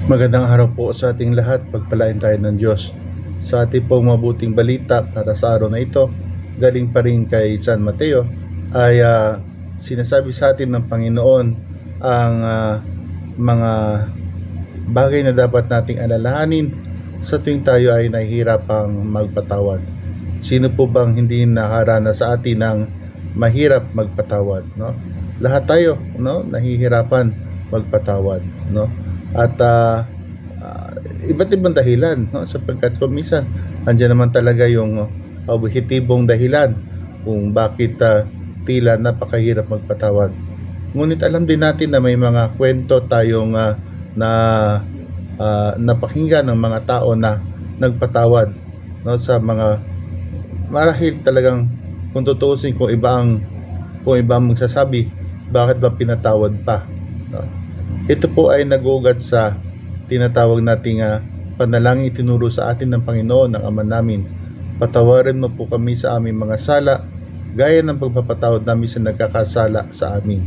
Magandang araw po sa ating lahat. Pagpalain tayo ng Diyos. Sa ating pong mabuting balita para sa araw na ito, galing pa rin kay San Mateo, ay sinasabi sa atin ng Panginoon ang mga bagay na dapat nating alalahanin sa tuwing tayo ay nahihirapang magpatawad. Sino po bang hindi nakaranas sa atin ng mahirap magpatawad, no? Lahat tayo, no, nahihirapan magpatawad, no? At iba't ibang dahilan, no? Sapagkat kung minsan andyan naman talaga yung objektibong dahilan kung bakit tila napakahirap magpatawad. Ngunit alam din natin na may mga kwento tayong napakinggan ng mga tao na nagpatawad, no, sa mga marahil talagang kung tutuusin kung iba ang magsasabi, bakit ba pinatawad pa, no? Ito po ay nagugat sa tinatawag nating panalangin itinuro sa atin ng Panginoon, ng Ama namin. Patawarin mo po kami sa aming mga sala, gaya ng pagpapatawad namin sa nagkakasala sa amin.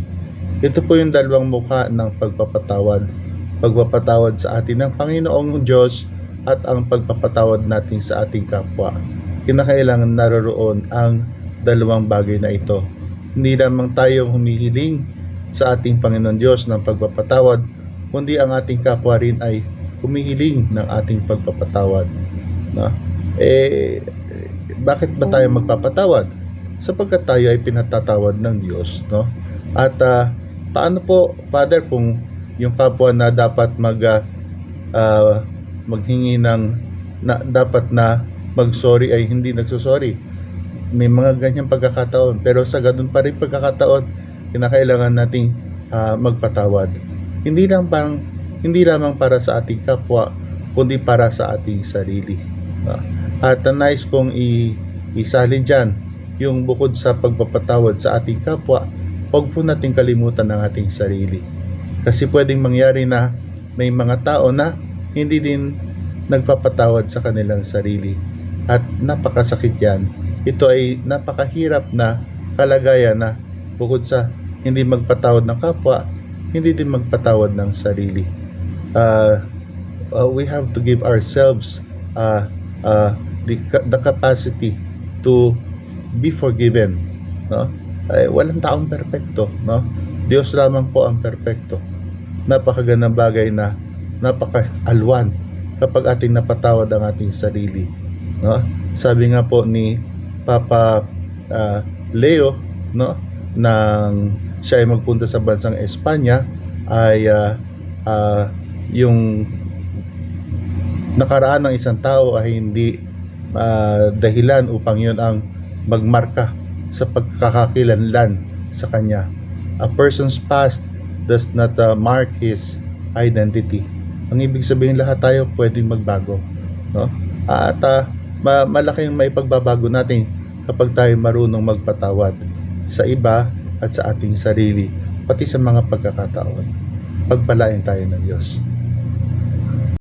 Ito po yung dalawang mukha ng pagpapatawad. Pagpapatawad sa atin ng Panginoong Diyos at ang pagpapatawad natin sa ating kapwa. Kinakailangan naroroon ang dalawang bagay na ito. Hindi lamang tayong humihiling sa ating Panginoon Diyos ng pagpapatawad, kundi ang ating kapwa rin ay humihiling ng ating pagpapatawad, no? Bakit ba tayo magpapatawad? Sapagkat tayo ay pinatatawad ng Diyos, no? At paano po, Father, kung yung kapwa na dapat maghingi ng dapat na mag-sorry ay hindi nagsosorry? May mga ganyang pagkakataon, pero sa ganun pa rin pagkakataon, kinakailangan nating magpatawad. Hindi lamang para sa ating kapwa, kundi para sa ating sarili. At nais kong isalin dyan yung bukod sa pagpapatawad sa ating kapwa, huwag po nating kalimutan ang ating sarili. Kasi pwedeng mangyari na may mga tao na hindi din nagpapatawad sa kanilang sarili. At napakasakit yan. Ito ay napakahirap na kalagayan na bukod sa hindi magpatawad ng kapwa, hindi din magpatawad ng sarili. We have to give ourselves the capacity to be forgiven, no? Walang taong perpekto, no? Diyos lamang po ang perpekto. Napakagandang bagay na napakaalwan kapag ating napatawad ang ating sarili, no? Sabi nga po ni Papa Leo, no, nang siya ay magpunta sa bansang Espanya, ay yung nakaraan ng isang tao ay hindi dahilan upang yun ang magmarka sa pagkakakilanlan sa kanya. A person's past does not mark his identity. Ang ibig sabihin, lahat tayo pwedeng magbago, no? At malaking may pagbabago natin kapag tayo marunong magpatawad sa iba at sa ating sarili, pati sa mga pagkakataon. Pagpalain tayo ng Diyos.